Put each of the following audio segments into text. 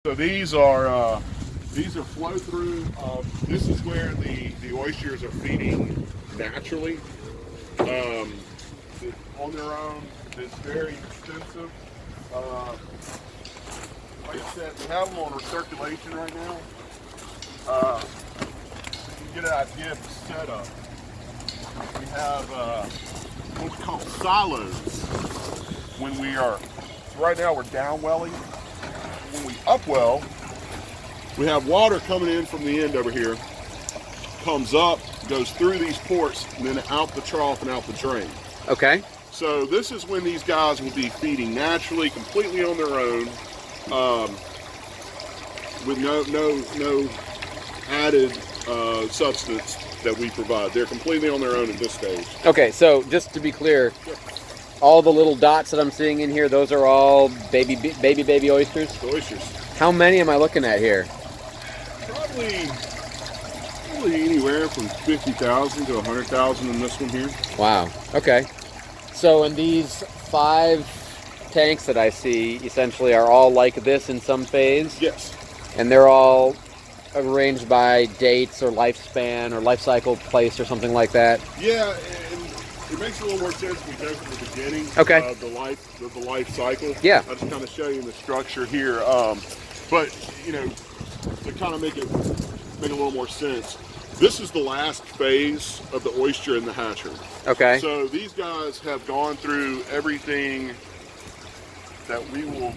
So these are flow through. This is where the oysters are feeding naturally on their own. It's very extensive. Like I said, we have them on recirculation right now. You can get an idea of the setup. We have what's called silos. When we are, right now we're downwelling. When we upwell, we have water coming in from the end over here, comes up, goes through these ports, and then out the trough and out the drain. Okay. So this is when these guys will be feeding naturally, completely on their own, with no added substance that we provide. They're completely on their own at this stage. Okay, so just to be clear, all the little dots that I'm seeing in here, those are all baby oysters? The oysters. How many am I looking at here? Probably anywhere from 50,000 to 100,000 in this one here. Wow. Okay. So, and these 5 tanks that I see essentially are all like this in some phase? Yes. And they're all arranged by dates or lifespan or life cycle place or something like that? Yeah, and it makes a little more sense when we go from the beginning of the life cycle. Yeah. I'll just kind of show you the structure here. But, you know, to kind of make a little more sense, this is the last phase of the oyster in the hatchery. Okay. So these guys have gone through everything that we will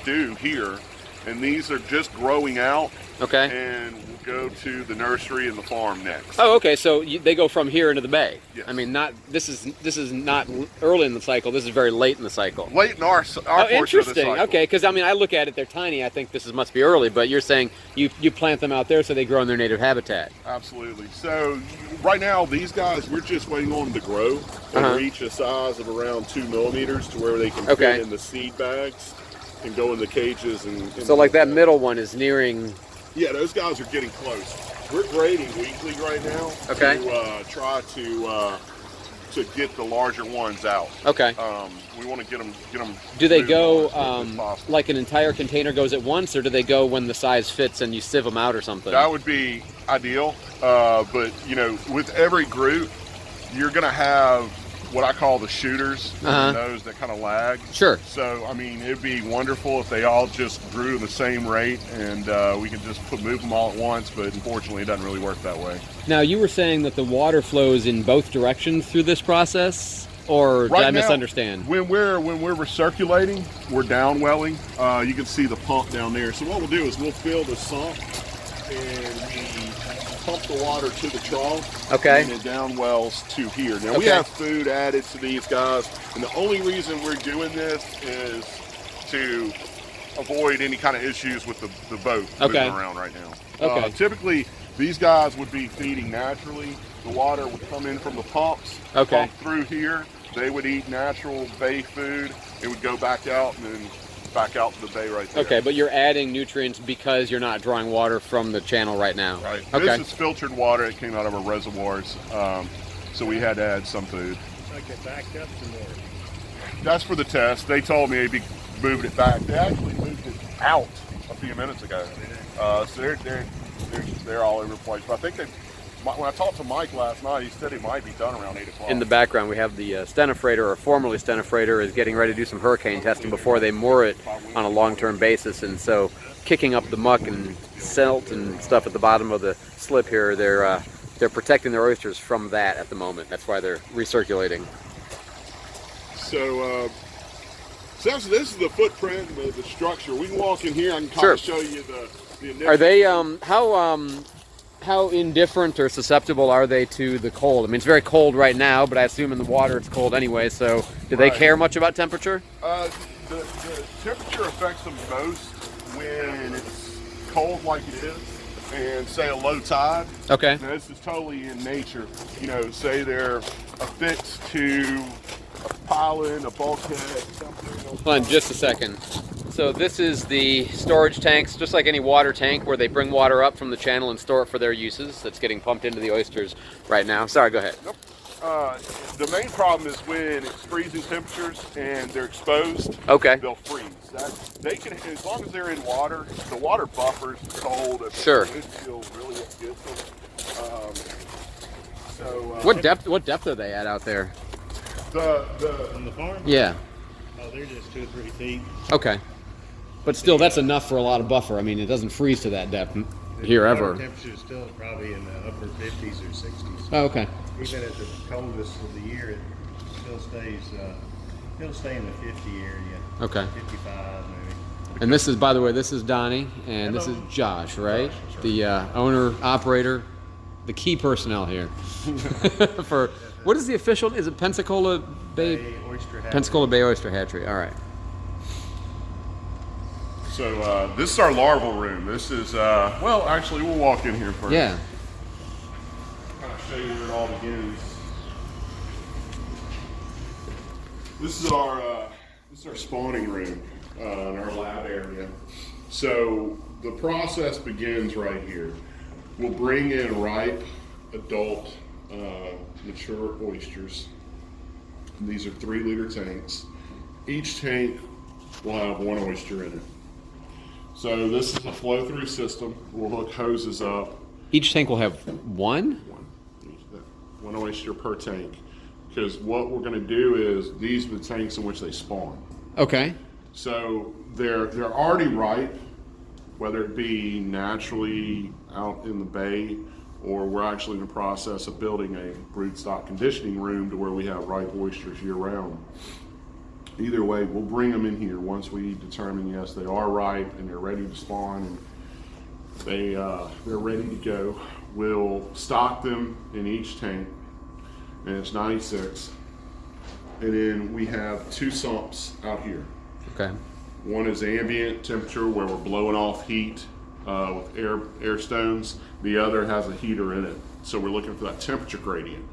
do here, and these are just growing out. Okay. And we'll go to the nursery and the farm next. Oh, okay. So they go from here into the bay. Yes. I mean, this is not early in the cycle. This is very late in the cycle. Late in our portion of the interesting. cycle. Okay, because I mean, I look at it; they're tiny. I think this must be early. But you're saying you plant them out there so they grow in their native habitat. Absolutely. So right now, these guys, we're just waiting on them to grow and reach a size of around 2 millimeters to where they can fit in the seed bags and go in the cages. And so, like that middle one is nearing. Yeah, those guys are getting close. We're grading weekly right now to try to get the larger ones out. Okay. We want to get them. Do they go like an entire container goes at once, or do they go when the size fits and you sieve them out or something? That would be ideal. But you know, with every group, you're going to have what I call the shooters, those that kind of lag. Sure. So, I mean, it'd be wonderful if they all just grew at the same rate and we could just move them all at once, but unfortunately it doesn't really work that way. Now, you were saying that the water flows in both directions through this process, or did I misunderstand? When we're recirculating, we're downwelling. You can see the pump down there. So what we'll do is we'll fill the sump and we pump the water to the trough, and it downwells to here. Now we have food added to these guys, and the only reason we're doing this is to avoid any kind of issues with the boat moving around right now. Typically, these guys would be feeding naturally. The water would come in from the pumps, pump through here. They would eat natural bay food. It would go back out and then back out to the bay right there. Okay, but you're adding nutrients because you're not drawing water from the channel right now. Right. This is filtered water. It came out of our reservoirs, so we had to add some food. Like it backed up some more. That's for the test. They told me they'd be moving it back. They actually moved it out a few minutes ago. So they're all over the place. But I think when I talked to Mike last night, he said it might be done around 8 o'clock. In the background, we have the stenofrator, or formerly stenofrator, is getting ready to do some hurricane testing before they moor it on a long-term basis. And so kicking up the muck and silt and stuff at the bottom of the slip here, they're protecting their oysters from that at the moment. That's why they're recirculating. So, this is the footprint, the structure. We can walk in here. I can kind of show you the initial. Are they, how indifferent or susceptible are they to the cold? I mean, it's very cold right now, but I assume in the water it's cold anyway, so do they care much about temperature? The temperature affects them most when it's cold like it is, and say a low tide. Okay. Now, this is totally in nature. You know, say they're affixed to a pylon, a bulkhead, something. Hold on just a second. So this is the storage tanks, just like any water tank, where they bring water up from the channel and store it for their uses. That's getting pumped into the oysters right now. Sorry, go ahead. Nope. The main problem is when it's freezing temperatures and they're exposed, they'll freeze. They can, as long as they're in water, the water buffers the cold. And Sure. The wind chill really good for them. What depth are they at out there? On the farm? Yeah. Oh, they're just 2 or 3 feet. Okay. But still, that's enough for a lot of buffer. I mean, it doesn't freeze to that depth here ever. The temperature is still probably in the upper 50s or 60s. Oh, okay. Even at the coldest of the year, it still stays. It'll stay in the 50 area. Okay. 55 maybe. And this is, by the way, this is Donnie, and this is Hello. Josh, right? Josh, that's right. The owner, operator, the key personnel here. For what is the official? Is it Pensacola Bay? Oyster Hatchery. Pensacola Bay Oyster Hatchery. All right. So this is our larval room. This is, well, actually, we'll walk in here first. Yeah. Kind of show you where it all begins. This is our spawning room in our lab area. So the process begins right here. We'll bring in ripe, adult, mature oysters. And these are 3-liter tanks. Each tank will have 1 oyster in it. So this is a flow-through system. We'll hook hoses up. Each tank will have one? One oyster per tank. Because what we're going to do is, these are the tanks in which they spawn. Okay. So they're already ripe, whether it be naturally out in the bay, or we're actually in the process of building a broodstock conditioning room to where we have ripe oysters year-round. Either way, we'll bring them in here once we determine, yes, they are ripe and they're ready to spawn and they're ready to go. We'll stock them in each tank, and it's 96. And then we have 2 sumps out here. Okay. One is ambient temperature, where we're blowing off heat with air stones. The other has a heater in it. So we're looking for that temperature gradient.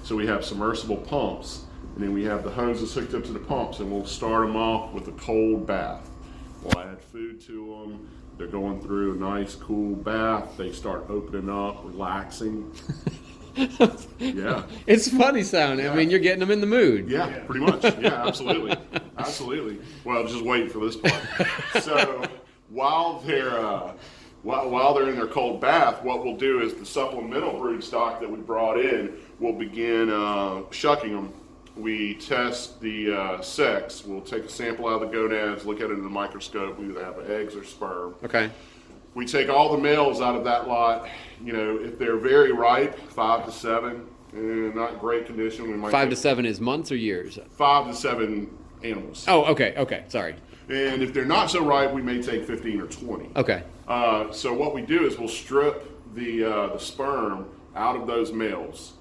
So we have submersible pumps, and then we have the hoses hooked up to the pumps, and we'll start them off with a cold bath. We'll add food to them. They're going through a nice cool bath. They start opening up, relaxing. Yeah. It's funny sounding. I mean, you're getting them in the mood. Yeah, pretty much. Yeah, absolutely. Absolutely. Well, just wait for this part. So while they're in their cold bath, what we'll do is the supplemental broodstock that we brought in, we'll begin shucking them. We test the sex. We'll take a sample out of the gonads, look at it in the microscope. We either have eggs or sperm. Okay. We take all the males out of that lot. You know, if they're very ripe, 5 to 7, and not great condition, we might 5 to 7 is months or years? 5 to 7 animals. Oh, okay. Sorry. And if they're not so ripe, we may take 15 or 20. Okay. So what we do is we'll strip the sperm out of those males.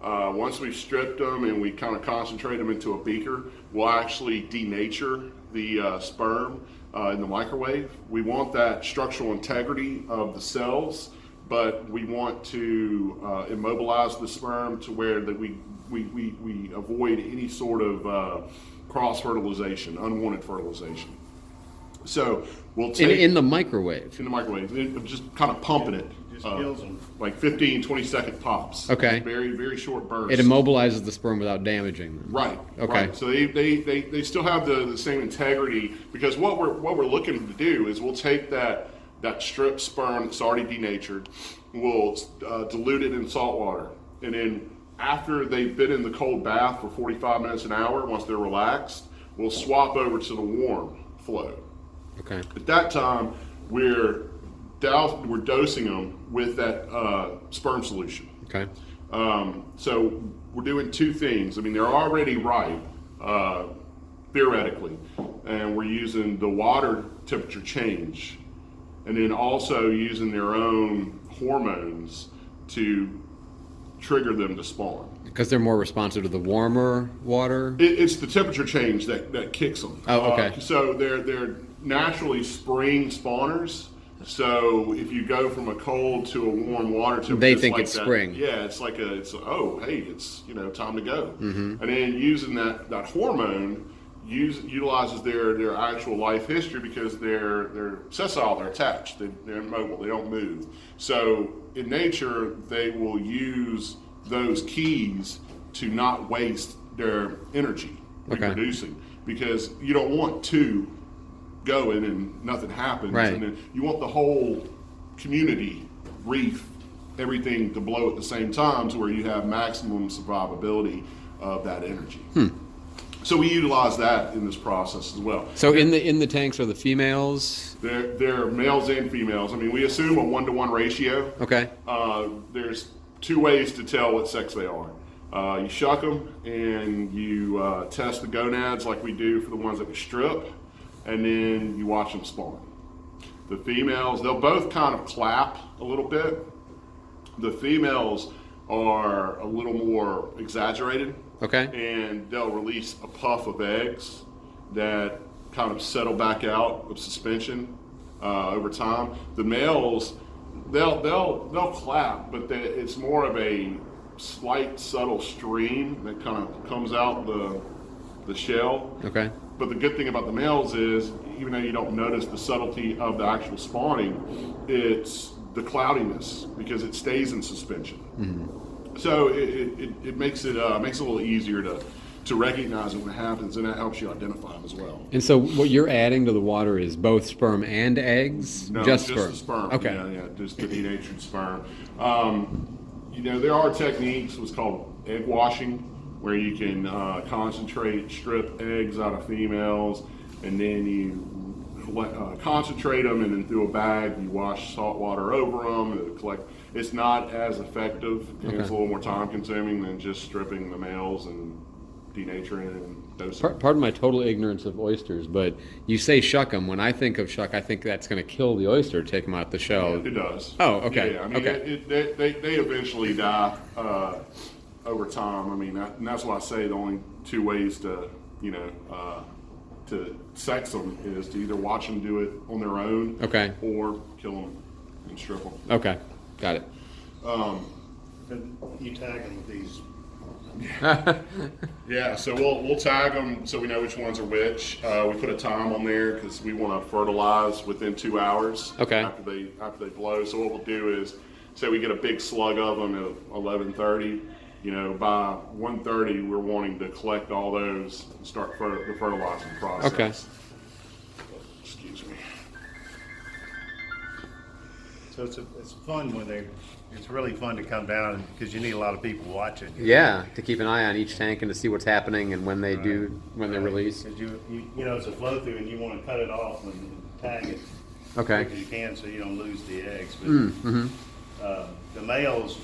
Once we've stripped them and we kind of concentrate them into a beaker, we'll actually denature the sperm in the microwave. We want that structural integrity of the cells, but we want to immobilize the sperm to where that we avoid any sort of cross-fertilization, unwanted fertilization. So we'll take In the microwave? in the microwave, just kind of pumping it. Just kills them. Like 15, 20-second pops. Okay. Very, very short bursts. It immobilizes the sperm without damaging them. Right. Okay. Right. So they still have the same integrity, because what we're looking to do is we'll take that stripped sperm that's already denatured, we'll dilute it in salt water, and then after they've been in the cold bath for 45 minutes an hour, once they're relaxed, we'll swap over to the warm flow. Okay. At that time, we're dosing them with that sperm solution. Okay. So we're doing 2 things. I mean, they're already ripe, theoretically, and we're using the water temperature change, and then also using their own hormones to trigger them to spawn. Because they're more responsive to the warmer water? It's the temperature change that kicks them. Oh, okay. So they're naturally spring spawners. So if you go from a cold to a warm water temperature, They think like it's that, spring. Yeah, it's time to go. Mm-hmm. And then using that hormone utilizes their actual life history, because they're sessile, they're attached, they're immobile, they don't move. So in nature, they will use those keys to not waste their energy reproducing, because you don't want 2 going and nothing happens. Right. And then you want the whole community, reef, everything to blow at the same time to where you have maximum survivability of that energy. So we utilize that in this process as well. So in the tanks are the females? They're males and females. I mean, we assume a 1-to-1 ratio. Okay. There's 2 ways to tell what sex they are. You shuck them and you test the gonads like we do for the ones that we strip, and then you watch them spawn. The females, they'll both kind of clap a little bit. The females are a little more exaggerated. Okay. And they'll release a puff of eggs that kind of settle back out of suspension over time. The males, they'll clap, but it's more of a slight, subtle stream that kind of comes out the shell. Okay. But the good thing about the males is, even though you don't notice the subtlety of the actual spawning, it's the cloudiness because it stays in suspension. So it makes it a little easier to recognize it when it happens, and that helps you identify them as well. And so what you're adding to the water is both sperm and eggs? No, just the sperm. sperm. Okay. Yeah, just the denatured sperm. There are techniques, what's called egg washing, where you can concentrate, strip eggs out of females, and then you concentrate them, and then through a bag you wash salt water over them to collect. It's not as effective, and it's a little more time consuming than just stripping the males and denaturing and dosing. Pardon my total ignorance of oysters, but you say shuck them. When I think of shuck, I think that's going to kill the oyster, take them out the shell. It does. Oh, okay. Yeah, I mean, they eventually die over time. I mean, and that's why I say the only 2 ways to sex them is to either watch them do it on their own, okay, or kill them and strip them. Okay, got it. You tag them with these. Yeah, so we'll tag them so we know which ones are which. We put a time on there because we want to fertilize within 2 hours. Okay. After they blow. So what we'll do is, say we get a big slug of them at 11:30. By 1:30 we're wanting to collect all those and start the fertilizing process. Okay. Excuse me. So it's fun it's really fun to come down because you need a lot of people watching. Yeah, to keep an eye on each tank and to see what's happening and when they they release. Because it's a flow through and you want to cut it off and tag it Okay. as quick as you can so you don't lose the eggs. But the males,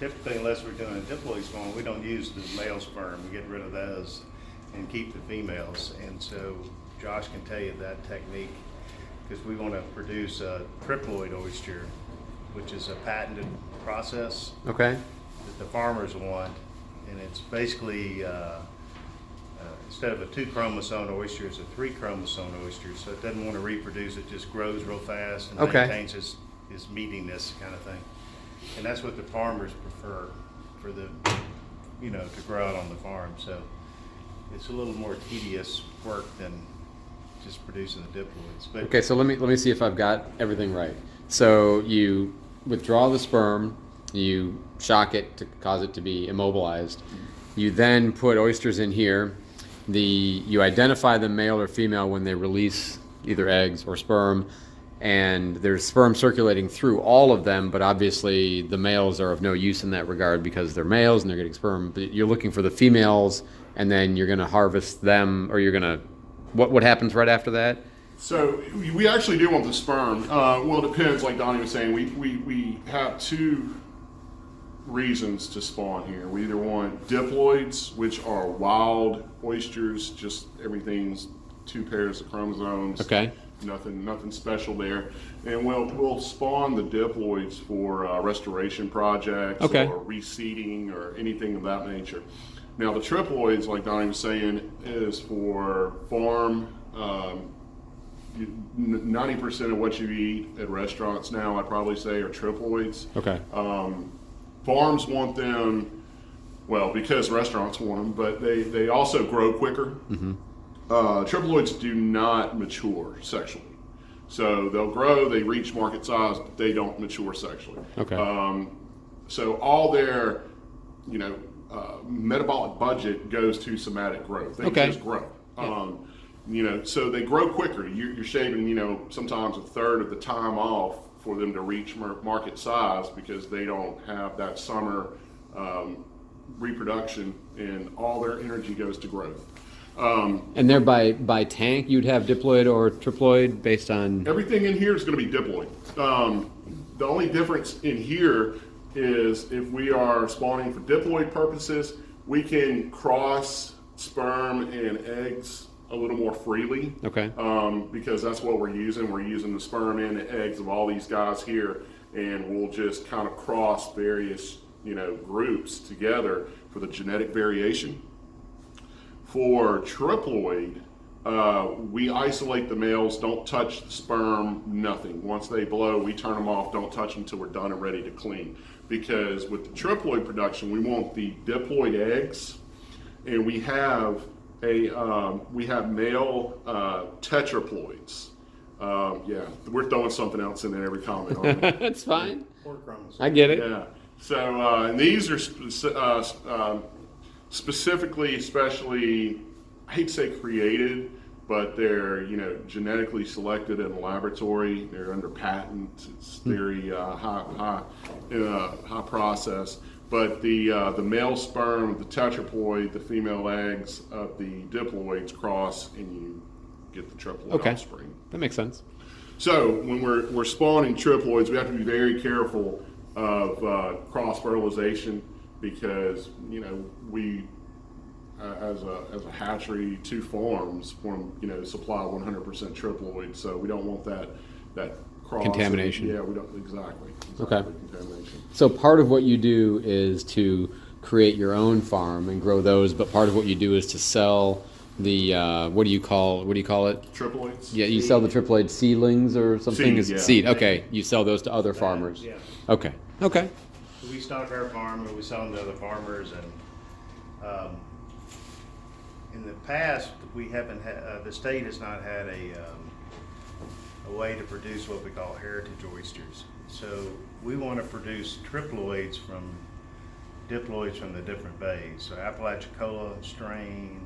typically, unless we're doing a diploid spawn, we don't use the male sperm. We get rid of those and keep the females. And so Josh can tell you that technique because we want to produce a triploid oyster, which is a patented process Okay. that the farmers want. And it's basically, instead of a 2-chromosome oyster, it's a 3-chromosome oyster. So it doesn't want to reproduce, it just grows real fast and Okay. maintains his meatiness kind of thing. And that's what the farmers prefer for the, to grow out on the farm. So it's a little more tedious work than just producing the diploids. But Okay, so let me see if I've got everything right. So you withdraw the sperm, you shock it to cause it to be immobilized. You then put oysters in here. You identify the male or female when they release either eggs or sperm, and there's sperm circulating through all of them, but obviously the males are of no use in that regard because they're males and they're getting sperm. But you're looking for the females, and then you're going to harvest them, or you're going to... What happens right after that? So we actually do want the sperm. Well, it depends. Like Donnie was saying, we have 2 reasons to spawn here. We either want diploids, which are wild oysters, just everything's 2 pairs of chromosomes. Okay. Nothing special there. And we'll spawn the diploids for restoration projects Okay. or reseeding or anything of that nature. Now the triploids, like Donnie was saying, is for farm. 90% of what you eat at restaurants now, I'd probably say, are triploids. Okay. Farms want them, well, because restaurants want them, but they also grow quicker. Triploids do not mature sexually. So they'll grow, they reach market size, but they don't mature sexually. Okay. So all their, metabolic budget goes to somatic growth. They Okay. just grow. So they grow quicker. You're shaving, sometimes a third of the time off for them to reach market size because they don't have that summer reproduction, and all their energy goes to growth. And they're by tank. You'd have diploid or triploid based on everything in here is going to be diploid. The only difference in here is if we are spawning for diploid purposes, we can cross sperm and eggs a little more freely. Okay. Because that's what we're using. We're using the sperm and the eggs of all these guys here, and we'll just kind of cross various, groups together for the genetic variation. For triploid, we isolate the males, don't touch the sperm, nothing. Once they blow, we turn them off, don't touch them until we're done and ready to clean. Because with the triploid production, we want the diploid eggs, and we have male tetraploids. We're throwing something else in there every comment, aren't we? That's fine. Or chromosomes. I get it. Yeah. So and these are specifically, especially, I hate to say created, but they're genetically selected in a laboratory. They're under patent. It's very high process. But the male sperm of the tetraploid, the female eggs of the diploids cross, and you get the triploid offspring. That makes sense. So when we're spawning triploids, we have to be very careful of cross fertilization, because we as a hatchery, 2 farms want to supply 100% triploid, so we don't want that cross contamination. Yeah, we don't exactly. Okay. Contamination. So part of what you do is to create your own farm and grow those, but part of what you do is to sell the what do you call it? Triploids. Yeah, you sell the triploid seedlings or something. Seed, yeah. Seed. Okay, you sell those to other farmers. Yeah. Okay. Okay. So we stock our farm and we sell them to other farmers, and in the past we haven't had, the state has not had a way to produce what we call heritage oysters. So we want to produce triploids from diploids from the different bays. So Apalachicola strain,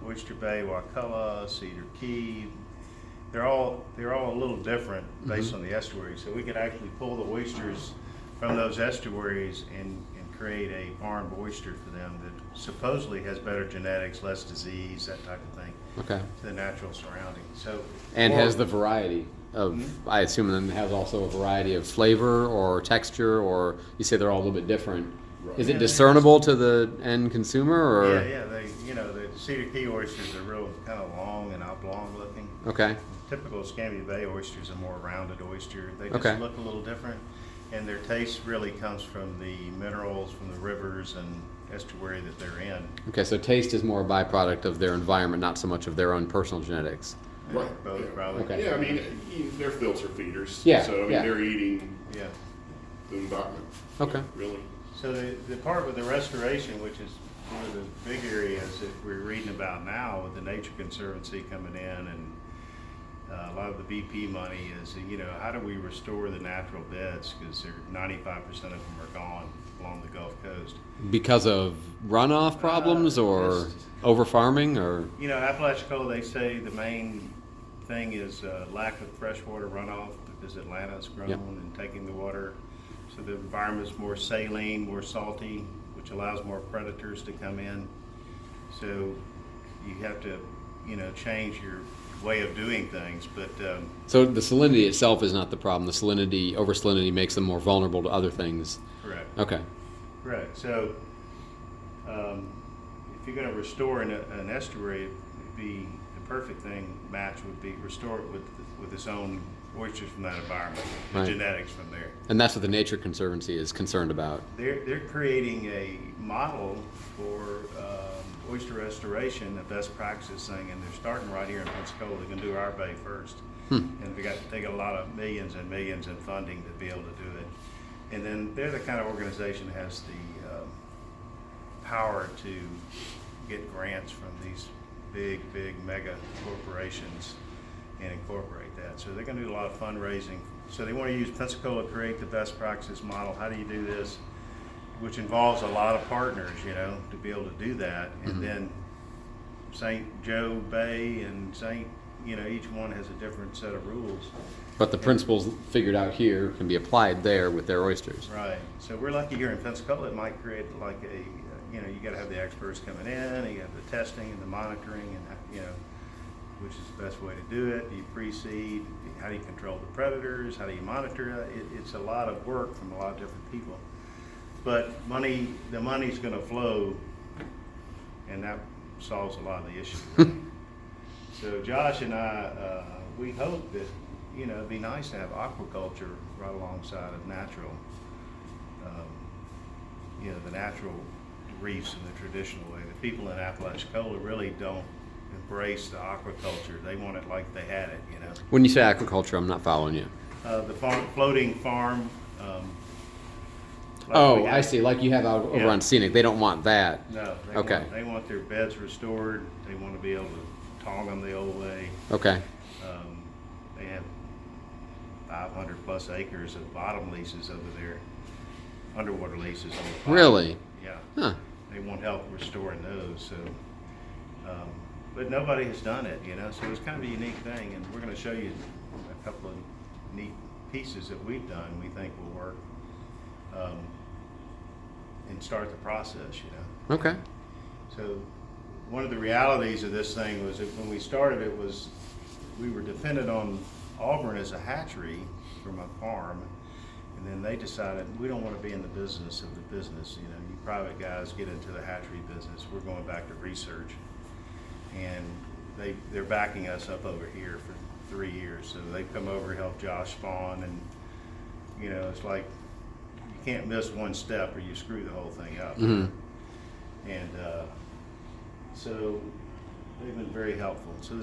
Oyster Bay, Wakulla, Cedar Key. They're all a little different based on the estuary. So we could actually pull the oysters from those estuaries and create a farmed oyster for them that supposedly has better genetics, less disease, that type of thing. Okay. To the natural surroundings. So Has the variety of, I assume then has also a variety of flavor or texture, or you say they're all a little bit different. Right. Is it discernible to the end consumer, or? Yeah, the Cedar Key oysters are real kind of long and oblong looking. Okay. Typical Escambia Bay oysters are more rounded oyster. They just look a little different, and their taste really comes from the minerals from the rivers and estuary that they're in. Okay, so taste is more a byproduct of their environment, not so much of their own personal genetics. Right. Both probably. Okay. Yeah, I mean, they're filter feeders. Yeah, So they're eating the environment. Okay. Really. So the part with the restoration, which is one of the big areas that we're reading about now with the Nature Conservancy coming in, and a lot of the BP money is, how do we restore the natural beds, because 95% of them are gone along the Gulf Coast. Because of runoff problems or over farming, or? Apalachicola, they say the main thing is lack of freshwater runoff, because Atlanta's grown and taking the water. So the environment's more saline, more salty, which allows more predators to come in. So you have to, change your way of doing things. But So the salinity itself is not the problem. The over salinity makes them more vulnerable to other things. correct. Okay. Correct. So if you're going to restore an estuary, it'd be the perfect match would be restore it with its own oysters from that environment, the Right. genetics from there. And that's what the Nature Conservancy is concerned about. They're creating a model for oyster restoration, a best practice thing, and they're starting right here in Pensacola. They're going to do our bay first, and they got a lot of millions and millions in funding to be able to do it. And then they're the kind of organization that has the power to get grants from these big mega corporations and incorporate that. So they're going to do a lot of fundraising. So they want to use Pensacola, create the best practice model. How do you do this? Which involves a lot of partners, to be able to do that. And then St. Joe Bay and each one has a different set of rules. But the principles figured out here can be applied there with their oysters. Right. So we're lucky here in Pensacola. It might create like you got to have the experts coming in, you got the testing and the monitoring, and which is the best way to do it. Do you pre-seed? How do you control the predators? How do you monitor it? It's a lot of work from a lot of different people. But the money's going to flow, and that solves a lot of the issues. Right? So Josh and I, we hope that, it'd be nice to have aquaculture right alongside of natural, the natural reefs in the traditional way. The people in Apalachicola really don't embrace the aquaculture. They want it like they had it, When you say aquaculture, I'm not following you. The floating farm. I see. Like you have out over on Scenic. They don't want that. No. They want their beds restored. They want to be able to tong them the old way. Okay. They have 500 plus acres of bottom leases over there, underwater leases on the bottom. Really? Yeah. Huh. They want help restoring those. So, but nobody has done it, So it's kind of a unique thing, and we're going to show you a couple of neat pieces that we've done. We think will work, and start the process, Okay. So one of the realities of this thing was that when we started it was we were dependent on Auburn as a hatchery from a farm, and then they decided we don't want to be in the business of the business. You private guys get into the hatchery business. We're going back to research, and they're backing us up over here for 3 years. So they've come over to help Josh spawn, and it's like you can't miss one step or you screw the whole thing up. Mm-hmm. And so they've been very helpful. So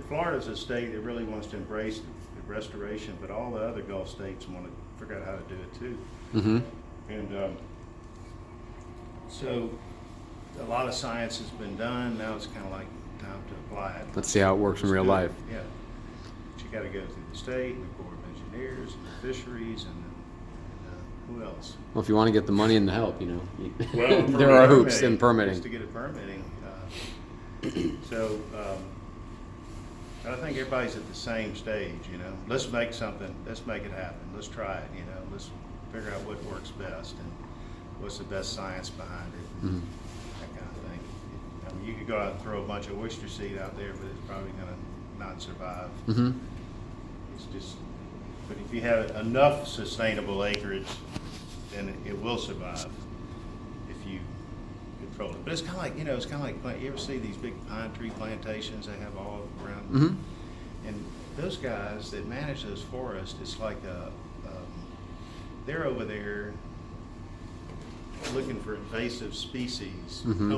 Florida's a state that really wants to embrace the restoration, but all the other Gulf states want to figure out how to do it too. Mm-hmm. And so a lot of science has been done. Now it's kind of like time to apply it. Let's see how it works in real life. Yeah. But you got to go through the state, and the Corps of Engineers, and the fisheries, and who else? Well, if you want to get the money and the help, Well, there are hoops in permitting. Just to get it permitting. So I think everybody's at the same stage, Let's make something. Let's make it happen. Let's try it, Let's figure out what works best and what's the best science behind it, Mm-hmm. that kind of thing. I mean, you could go out and throw a bunch of oyster seed out there, but it's probably going to not survive. Mm-hmm. It's just, but if you have enough sustainable acreage, then it will survive if you control it. But it's kind of like, you ever see these big pine tree plantations they have all around? Mm-hmm. And those guys that manage those forests, it's like they're over there looking for invasive species, Mm-hmm.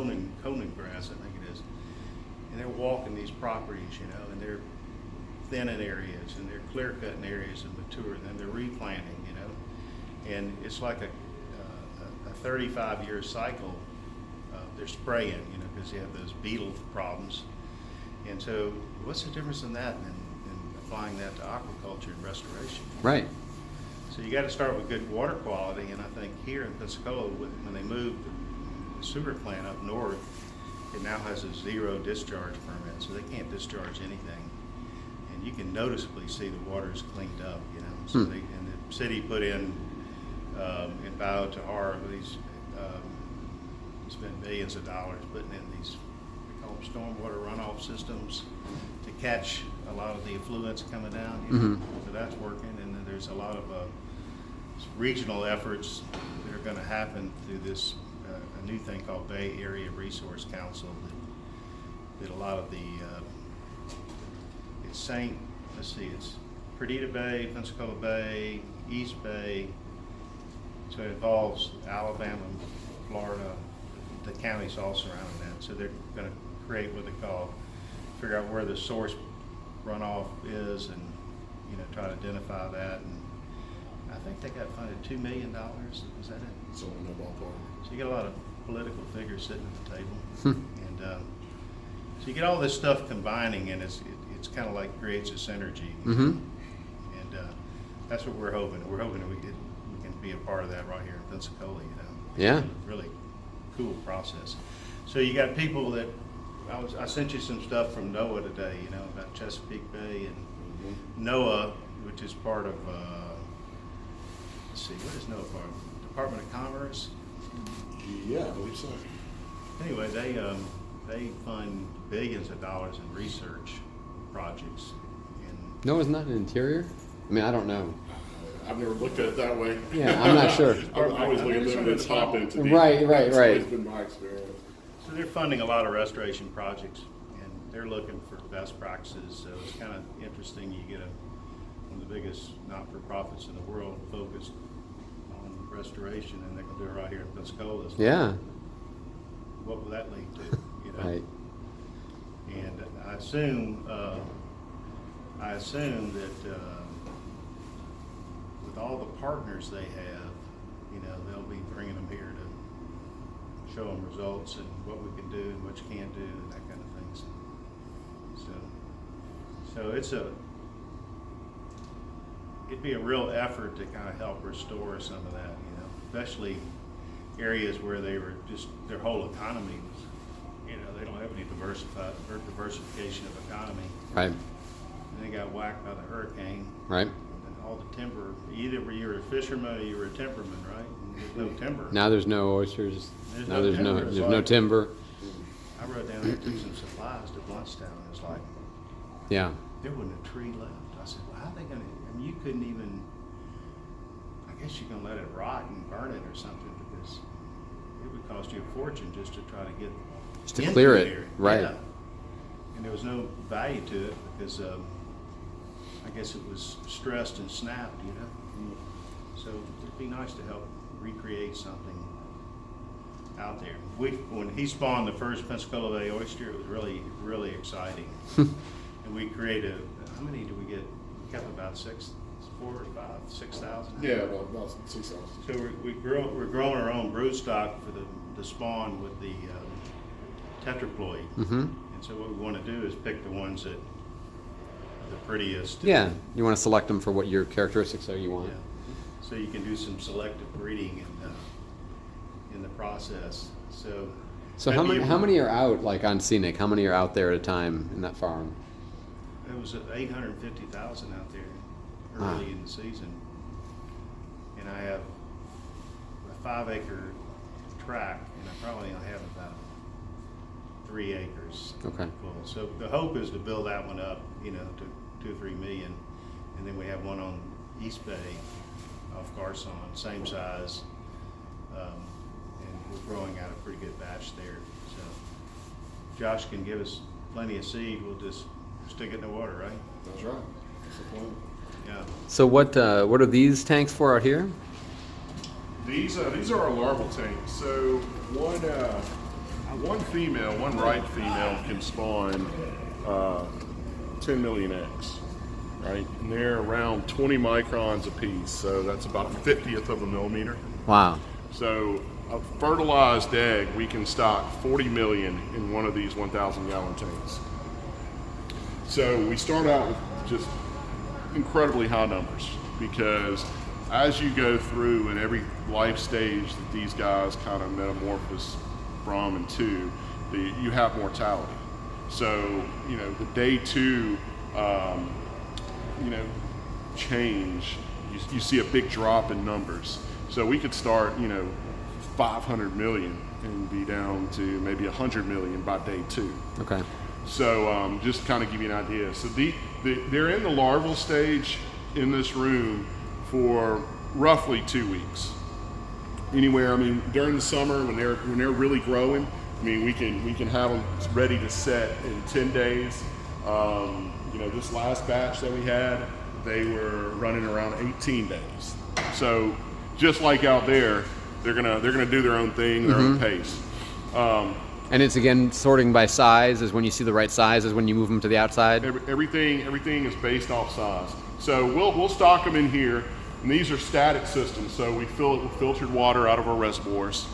coning grass, I think it is. And they're walking these properties, and they're thinning areas, and they're clear cutting areas and mature, and then they're replanting, And it's like a 35-year cycle. They're spraying, because you have those beetle problems. And so what's the difference in that and applying that to aquaculture and restoration? Right. So you got to start with good water quality, and I think here in Pensacola, when they moved the sewer plant up north, it now has a 0 discharge permit, so they can't discharge anything. And you can noticeably see the water's cleaned up, So and the city put in Bayou Tahar, these spent millions of dollars putting in these, we call them stormwater runoff systems to catch a lot of the effluents coming down. Mm-hmm. So that's working, and then there's a lot of regional efforts that are going to happen through this a new thing called Bay Area Resource Council that a lot of the it's Perdita Bay, Pensacola Bay, East Bay. So it involves Alabama, Florida, the counties all surrounding that. So they're going to create what they call, figure out where the source runoff is, and try to identify that. And I think they got funded $2 million. Is that it? So in the ballpark. So you get a lot of political figures sitting at the table, and so you get all this stuff combining, and it's kind of like creates a synergy. Mm-hmm. And that's what we're hoping. We're hoping that we can be a part of that right here in Pensacola. Yeah. Really cool process. So you got people that I sent you some stuff from NOAA today, you know, about Chesapeake Bay and NOAA, which is part of, let's see, what is NOAA part of? Department of Commerce? Yeah, I believe so. Anyway, they fund billions of dollars in research projects. And No, it's not an interior? I mean, I don't know. I've never looked at it that way. Yeah, I'm not sure. I always look at them as top entity. Right. That's always been my experience. so they're funding a lot of restoration projects, and they're looking for best practices. So it's kind of interesting. You get one of the biggest not-for-profits in the world focused on restoration, and they're going to do it right here in Pensacola. So Yeah. what will that lead to? You know? Right. And I assume that with all the partners they have, you know, they'll be bringing them here to show them results and what we can do and what you can't do and that kind of things. So it'd be a real effort to kind of help restore some of that, you know, especially areas where they were just, their whole economy was, you know, they don't have any diversification of economy. Right. And they got whacked by the hurricane. Right. And all the timber, either you were a fisherman or you were a timberman, right? And there's no timber. Now there's no oysters. There's Now no there's timber. there's It's no like- timber. I rode down there and took some supplies to Bluntstown. It's like, Yeah. there wasn't a tree left. I said, well, how are they gonna, I mean, you couldn't even, I guess you're gonna let it rot and burn it or something because it would cost you a fortune just to try to get Just to into clear it, there. right. Yeah. And there was no value to it because I guess it was stressed and snapped, you know. So it'd be nice to help recreate something out there. When he spawned the first Pensacola Bay oyster, it was really, really exciting. And we created, how many did we get? We kept about 6,000. Yeah, about 6,000. So we're growing our own brood stock for the spawn with the tetraploid. Mm-hmm. And so what we want to do is pick the ones that are the prettiest. Yeah. You want to select them for what your characteristics are you want. Yeah. So you can do some selective breeding in the process. So So how many are out like on scenic? How many are out there at a time in that farm? It was 850,000 out there early in the season, and I have a 5-acre tract, and I probably only have about 3 acres Okay. full. So the hope is to build that one up, you know, to 2 or 3 million, and then we have one on East Bay off Garcon, same size, and we're growing out a pretty good batch there. So Josh can give us plenty of seed. We'll just stick it in the water, right? That's right. That's the plan. Yeah. So what are these tanks for out here? These are our larval tanks. So one female, one right female can spawn 10 million eggs, right? And they're around 20 microns a piece, so that's about a 50th of a millimeter. Wow. So a fertilized egg, we can stock 40 million in one of these 1,000 gallon tanks. So we start out with just incredibly high numbers because as you go through in every life stage that these guys kind of metamorphose from and to, you have mortality. So, you know, the day 2, change, you see a big drop in numbers. So we could start, 500 million and be down to maybe 100 million by day 2. Okay. So just to kind of give you an idea. So they're in the larval stage in this room for roughly 2 weeks. Anywhere, during the summer when they're really growing, we can have them ready to set in 10 days. This last batch that we had, they were running around 18 days. So just like out there, they're gonna do their own thing, their own pace. And it's again sorting by size. Is when you see the right size is when you move them to the outside. Everything is based off size. So we'll stock them in here, and these are static systems. So we fill it with filtered water out of our reservoirs.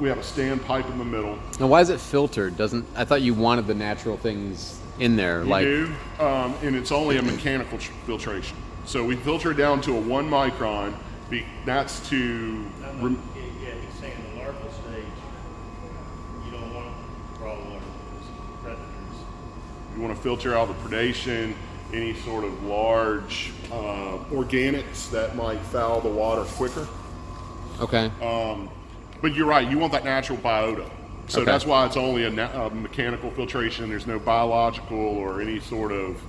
We have a standpipe in the middle. Now, why is it filtered? I thought you wanted the natural things in there. You do, and it's only a mechanical filtration. So we filter it down to a 1 micron. That's to. He's saying the larval stage, you don't want raw water. You want to filter out the predation, any sort of large organics that might foul the water quicker. Okay. But you're right, you want that natural biota. So Okay. that's why it's only a mechanical filtration. There's no biological or any sort of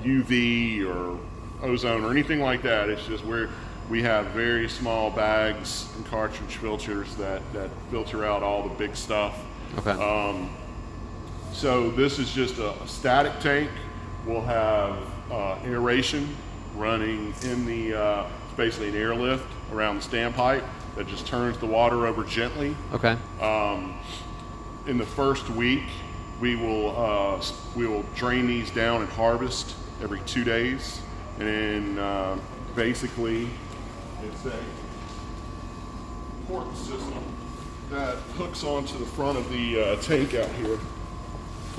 UV or ozone or anything like that. It's just we have very small bags and cartridge filters that filter out all the big stuff. Okay. So this is just a static tank. We'll have aeration running in the, it's basically an airlift around the standpipe that just turns the water over gently. Okay. In the first week, we will drain these down and harvest every 2 days. And then basically, it's a port system that hooks onto the front of the tank out here.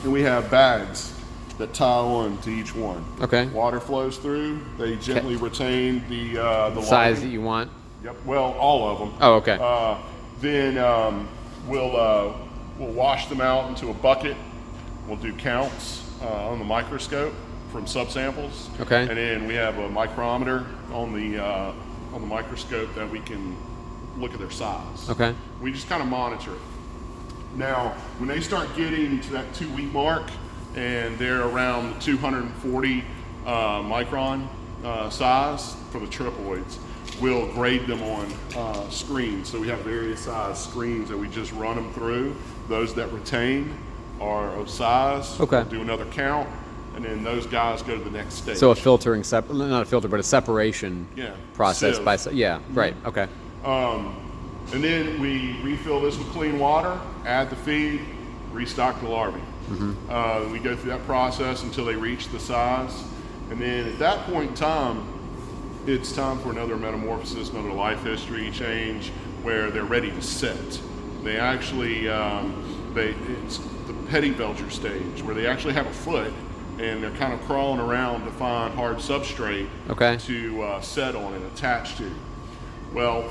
And we have bags that tie on to each one. Okay. Water flows through. They gently retain the Size larvae. that you want. Yep. Well, all of them. Oh, okay. Then we'll wash them out into a bucket. We'll do counts on the microscope from subsamples. Okay. And then we have a micrometer on the microscope that we can look at their size. Okay. We just kind of monitor it. Now, when they start getting to that 2 week mark and they're around the 240 micron size for the triploids, we'll grade them on screens. So we have various size screens that we just run them through. Those that retain are of size. Okay. We'll do another count, and then those guys go to the next stage. So a filtering, not a filter, but a separation process sieve. yeah, right, okay. And then we refill this with clean water, add the feed, restock the larvae. We go through that process until they reach the size. And then at that point in time, it's time for another metamorphosis, another life history change where they're ready to set. They actually, it's the pedibelger stage where they actually have a foot and they're kind of crawling around to find hard substrate to set on and attach to. Well,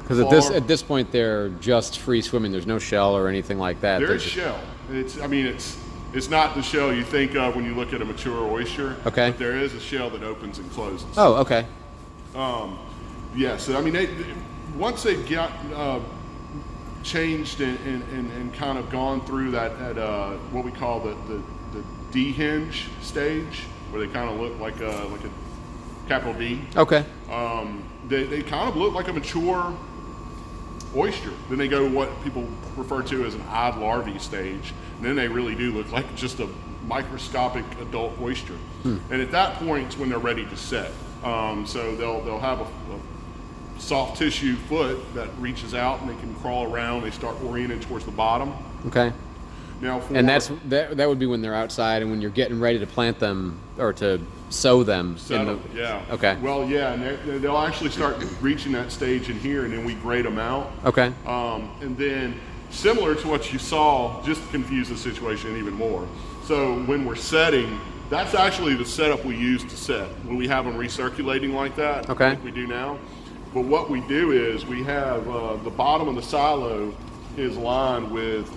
because at this point they're just free swimming. There's no shell or anything like that. There's shell. It's not the shell you think of when you look at a mature oyster. Okay. But there is a shell that opens and closes. Oh, okay. Yeah. So once they got changed and kind of gone through that what we call the D-hinge stage, where they kind of look like a capital D. Okay. They kind of look like a mature oyster. Then they go what people refer to as an odd larvae stage. And then they really do look like just a microscopic adult oyster. And at that point is when they're ready to set. So they'll have a soft tissue foot that reaches out and they can crawl around. They start oriented towards the bottom. Okay. Now, that would be when they're outside and when you're getting ready to plant them or to sow them. Yeah. Okay. Well, yeah, and they'll actually start reaching that stage in here, and then we grade them out. Okay. And then, similar to what you saw, just to confuse the situation even more. So when we're setting, that's actually the setup we use to set. When we have them recirculating like that, like we do now. But what we do is we have the bottom of the silo is lined with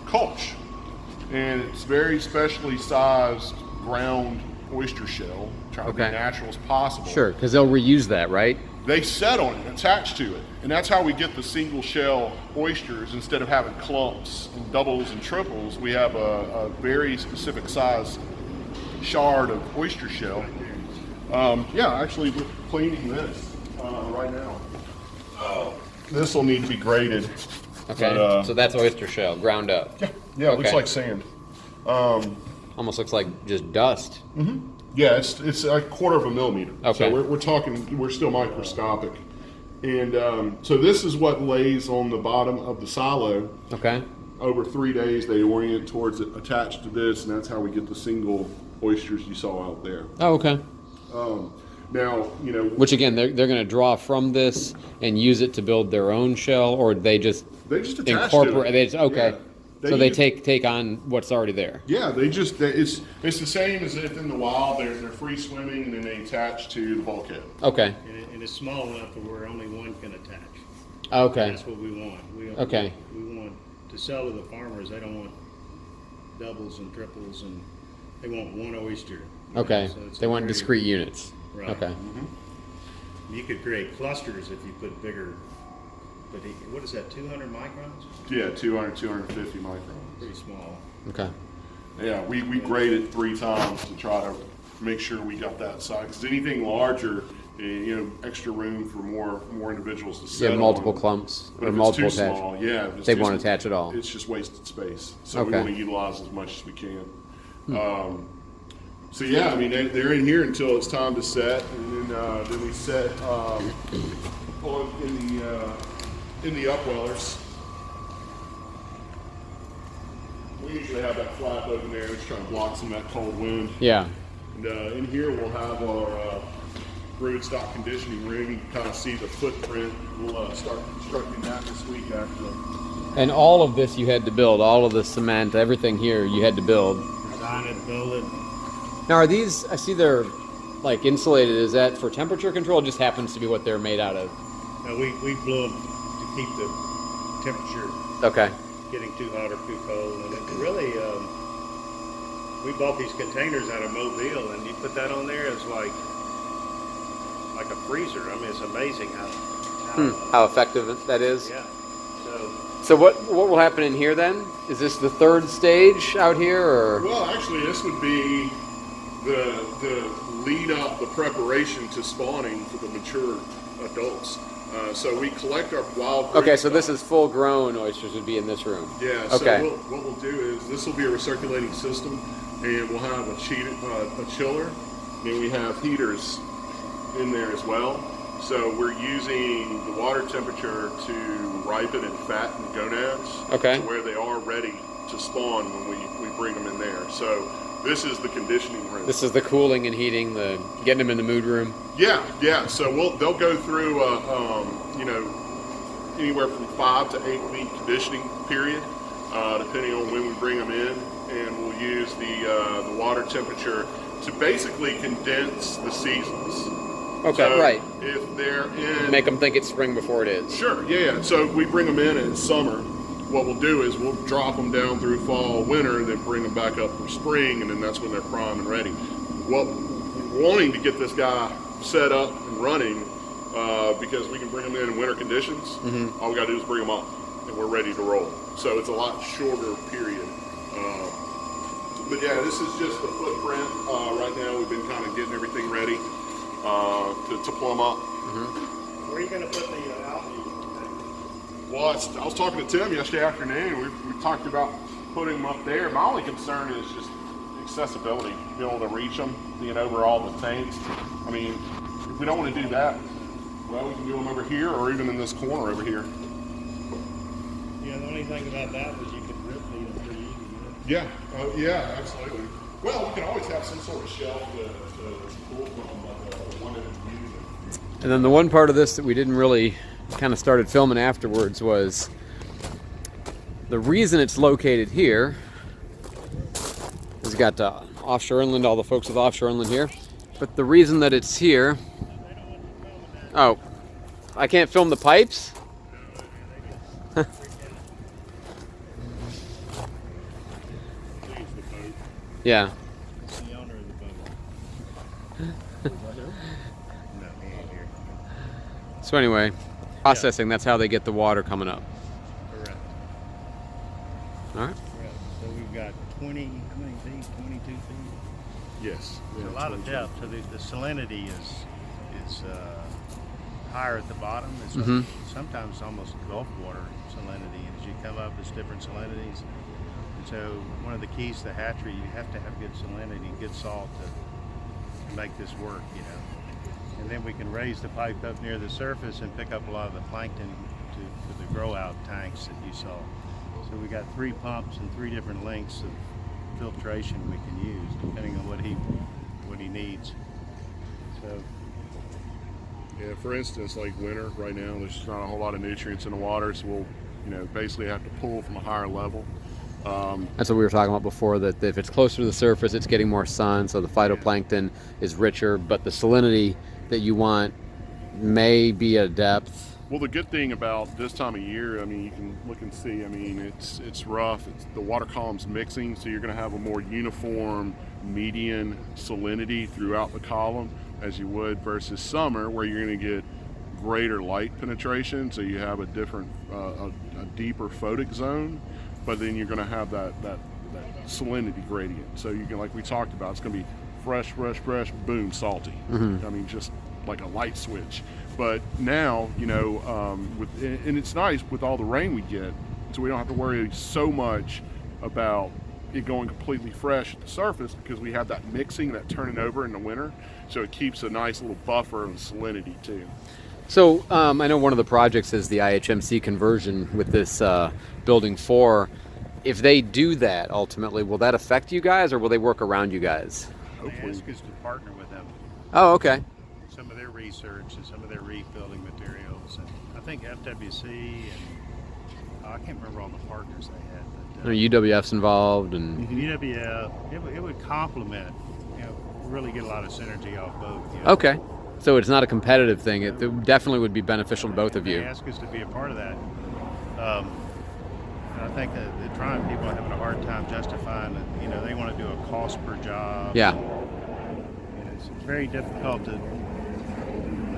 culch, and it's very specially sized ground oyster shell, trying to be natural as possible. Sure, because they'll reuse that, right? They set on it, attached to it, and that's how we get the single shell oysters. Instead of having clumps and doubles and triples, we have a very specific size shard of oyster shell. Actually, we're cleaning this right now. This will need to be graded. Okay, but, so that's oyster shell, ground up. Yeah, it looks like sand. Almost looks like just dust. Mm-hmm. Yeah, it's a 1/4 millimeter. Okay. So we're still microscopic. And so this is what lays on the bottom of the silo. Okay. Over 3 days, they orient towards it, attached to this, and that's how we get the single oysters you saw out there. Oh, okay. Now, which again, they're going to draw from this and use it to build their own shell, or they just attach incorporate. to it. Okay. Yeah. So they take on what's already there. Yeah, it's the same as if in the wild they're free swimming and then they attach to the bulkhead. Okay. And it's small enough to where only one can attach. Okay. And that's what we want. We want to sell to the farmers. They don't want doubles and triples, and they want one oyster. Okay. So it's They want very- discrete units. Right. Okay. You could create clusters if you put bigger, but what is that, 200 microns? Yeah, 200, 250 microns. Pretty small. Okay. Yeah, we graded 3 times to try to make sure we got that size. Because anything larger, extra room for more individuals to sit Yeah, multiple on. clumps But or if it's multiple too attach. small, yeah, if it's They too won't small, attach at all. It's just wasted space. So we Okay. want to utilize as much as we can. So yeah, I mean they're in here until it's time to set, and then we set in the upwellers. We usually have that flap open there, just trying to block some of that cold wind. Yeah. And in here we'll have our broodstock conditioning room. You can kind of see the footprint. We'll start constructing that this week actually. And all of this you had to build, all of the cement, everything here you had to build. Design it, build it. Now are these, I see they're like insulated, is that for temperature control? It just happens to be what they're made out of. No, we blew them to keep the temperature Okay. getting too hot or too cold. And it really, we bought these containers out of Mobile, and you put that on there, it's like a freezer. I mean, it's amazing How effective that is? yeah. So what will happen in here then? Is this the third stage out here, or? Well, actually, this would be the lead up, the preparation to spawning for the mature adults. So we collect our wild. Okay, so this is full grown oysters would be in this room. Yeah. Okay. So what we'll do is this will be a recirculating system, and we'll have a chiller, and we have heaters in there as well. So we're using the water temperature to ripen and fatten gonads Okay. to where they are ready to spawn when we bring them in there. So this is the conditioning room. This is the cooling and heating, the getting them in the mood room. Yeah. So they'll go through anywhere from 5 to 8 week conditioning period, depending on when we bring them in, and we'll use the water temperature to basically condense the seasons. Okay, So right. If they're in, Make them think it's spring before it is. sure, yeah. So we bring them in summer. What we'll do is we'll drop them down through fall, winter, and then bring them back up for spring, and then that's when they're prime and ready. Well, wanting to get this guy set up and running because we can bring them in winter conditions. All we got to do is bring them up, and we're ready to roll. So it's a lot shorter period. But yeah, this is just the footprint. Right now, we've been kind of getting everything ready to plumb up. Where are you going to put the algae? Well, I was talking to Tim yesterday afternoon. We talked about putting them up there. My only concern is just accessibility, being able to reach them, being over all the tanks. I mean, if we don't want to do that, well, we can do them over here or even in this corner over here. Yeah, the only thing about that was you could drip feed them pretty easy. Yeah, yeah, absolutely. Well, we can always have some sort of shelf to pull from, like a one-ended unit. And then the one part of this that we didn't really kind of started filming afterwards was the reason it's located here is got offshore inland, all the folks with offshore inland here. But the reason that it's here, oh, I can't film the pipes? Yeah. The owner of the boat. No, he ain't here. So anyway, processing, that's how they get the water coming up. Correct. All right. Correct. So we've got 20, how many feet? 22 feet? Yes. It's a lot of depth. So the salinity is higher at the bottom. It's sometimes almost Gulf water salinity. As you come up, it's different salinities. And so one of the keys to hatchery, you have to have good salinity and good salt to make this work, you know. And then we can raise the pipe up near the surface and pick up a lot of the plankton to the grow out tanks that you saw. So we got 3 pumps and 3 different lengths of filtration we can use depending on what he needs. So Yeah, for instance, like winter right now, there's just not a whole lot of nutrients in the water, so we'll, basically have to pull from a higher level. That's what we were talking about before, that if it's closer to the surface, it's getting more sun, so the phytoplankton is richer, but the salinity that you want may be at depth Well, the good thing about this time of year, I mean, you can look and see. I mean, it's rough. The water column's mixing, so you're going to have a more uniform median salinity throughout the column as you would versus summer, where you're going to get greater light penetration. So you have a different, a deeper photic zone, but then you're going to have that salinity gradient. So you can, like we talked about, it's going to be fresh, boom, salty. I mean, just like a light switch. But now, you know, and it's nice with all the rain we get, so we don't have to worry so much about it going completely fresh at the surface, because we have that mixing, that turning over in the winter, so it keeps a nice little buffer of salinity too. So I know one of the projects is the IHMC conversion with this building 4. If they do that, ultimately, will that affect you guys, or will they work around you guys? They ask us to partner with them. Oh, okay. Some of their research and some of their reef building materials, and I think FWC and I can't remember all the partners they had. But, UWF's involved, and UWF, it would complement. You know, really get a lot of synergy off both. You know? okay. So it's not a competitive thing. It definitely would be beneficial to both of you. They ask us to be a part of that. And I think that the Triumph people are having a hard time justifying that. You know, they want to do a cost per job. Yeah. And it's very difficult to.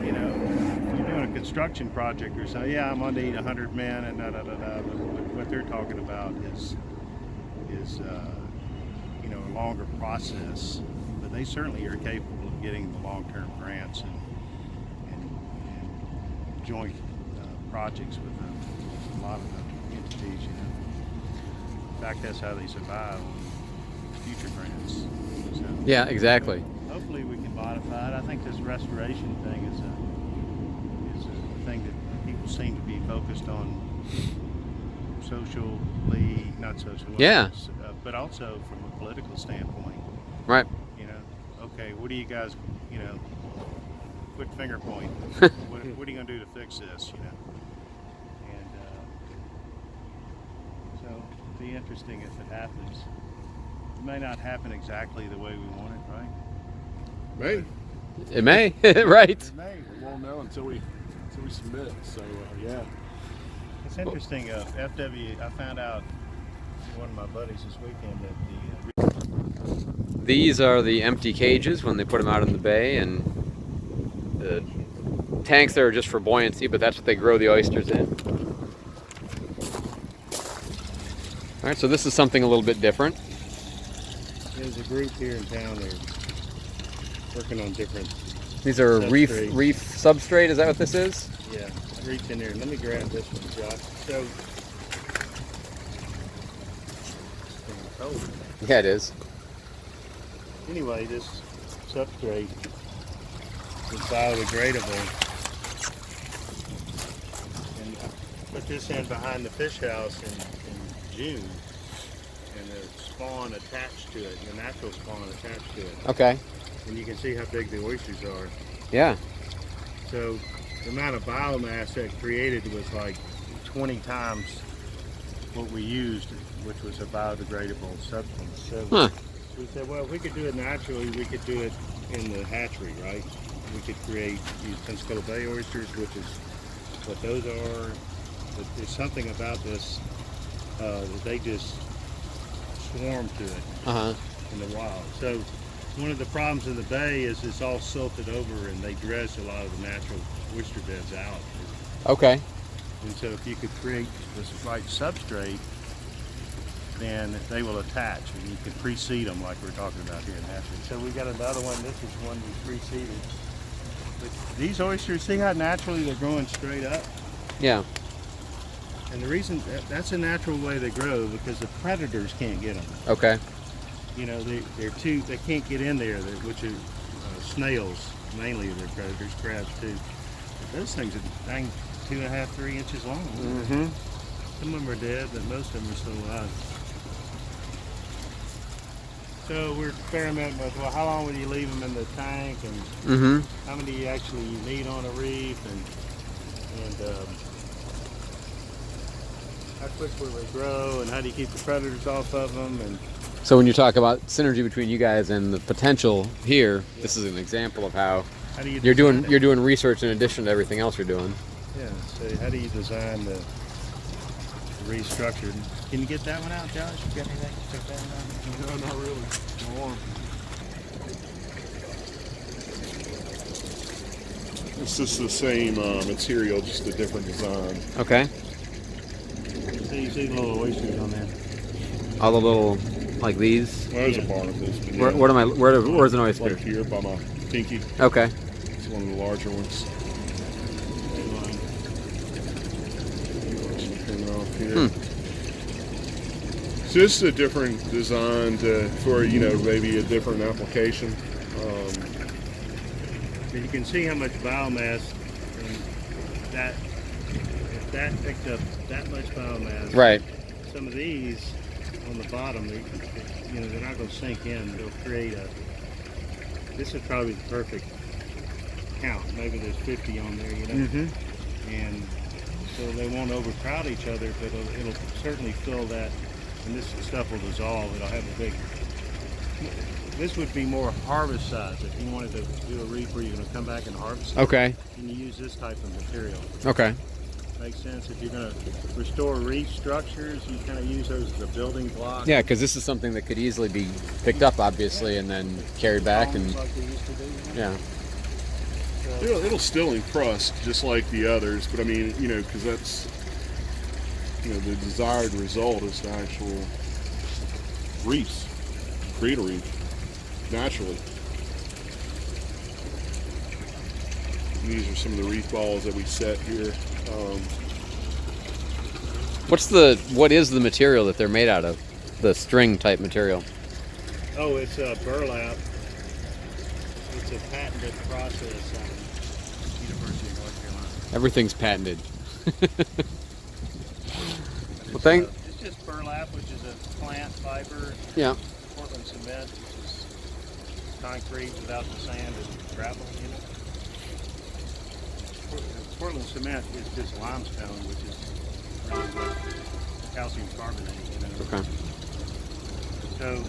You know, if you're doing a construction project or something, yeah, I'm going to need 100 men and da da da da. But what they're talking about is you know, a longer process. But they certainly are capable of getting the long-term grants and joint projects with them. A lot of the entities, you know. In fact, that's how they survive on future grants. So, Yeah, exactly. hopefully we can modify it. I think this restoration thing is a thing that people seem to be focused on socially, not socially, Yeah. but also from a political standpoint. Right. You know, okay, what do you guys, you know, quick finger point. what are you going to do to fix this, you know? And so it'll be interesting if it happens. It may not happen exactly the way we want it, right? May. It may. Right. It may. We won't know until we submit. So yeah. It's interesting. FW, I found out one of my buddies this weekend that These are the empty cages when they put them out in the bay, and the tanks there are just for buoyancy, but that's what they grow the oysters in. All right, so this is something a little bit different. there's a group here in town. They're working on different. These are reef substrate. Is that what this is? Yeah, reach in there. Let me grab this one, Josh. So, it's cold. Yeah, it is. Anyway, this substrate is biodegradable, and I put this in behind the fish house in June, and the spawn attached to it, the natural spawn attached to it. Okay. And you can see how big the oysters are. Yeah. So the amount of biomass that created was like 20 times what we used, which was a biodegradable substance. So we said, well, if we could do it naturally, we could do it in the hatchery, right? We could create these Pensacola Bay oysters, which is what those are. But there's something about this that they just swarm to it in the wild. So one of the problems in the bay is it's all silted over, and they dredge a lot of the natural oyster beds out. Okay. And so if you could create this right substrate, then they will attach, and you can pre-seed them like we're talking about here in hatchery. So we got another one. This is one we pre-seeded. But these oysters, see how naturally they're growing straight up? Yeah. And the reason that's a natural way they grow, because the predators can't get them. Okay. You know, they can't get in there, which are snails mainly. They're predators, crabs too. But those things are dang 2.5, 3 inches long. Mm-hmm. Some of them are dead, but most of them are still alive. So we're experimenting with, well, how long would you leave them in the tank, and how many you actually need on a reef, and how quick will they grow, and how do you keep the predators off of them, and So when you talk about synergy between you guys and the potential here, this is an example of how how do you you're design doing research in addition to everything else you're doing. Yeah, so how do you design the restructured? Can you get that one out, Josh? You got anything to check that one out? No, not really. No arm. It's just the same material, just a different design. Okay. So you see the little oysters on there. All the little, like these. Well, there's a barnacles. But Where, yeah, what am I? Where's an oyster? like here by my pinky. Okay. It's one of the larger ones. Coming off here. So this is a different design for, you know, maybe a different application. But you can see how much biomass, and that if that picked up that much biomass. Right. Some of these on the bottom, you know, they're not going to sink in. They'll create a. This is probably the perfect count. Maybe there's 50 on there, you know. And so they won't overcrowd each other, but it'll certainly fill that. And this stuff will dissolve. It'll have a big. This would be more harvest size if you wanted to do a reef where you're going to come back and harvest. Okay. And you use this type of material. Okay. Makes sense. If you're going to restore reef structures, you kind of use those as a building block. Yeah, because this is something that could easily be picked up, obviously, and then carried back. And Like we used to do. yeah. It'll still encrust just like the others, but I mean, you know, because that's, you know, the desired result is the actual reefs, create a reef naturally. And these are some of the reef balls that we set here. What is the material that they're made out of? The string type material. Oh, it's a burlap. It's a patented process at University of North Carolina. Everything's patented. It's, thank- it's just burlap, which is a plant fiber. Yeah. Portland cement, which is concrete without the sand and gravel, you know. Portland cement is just limestone, which is really what calcium carbonate, you know. Okay. So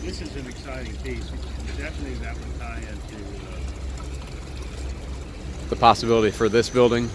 this is an exciting piece. Definitely that would tie into The possibility for this building.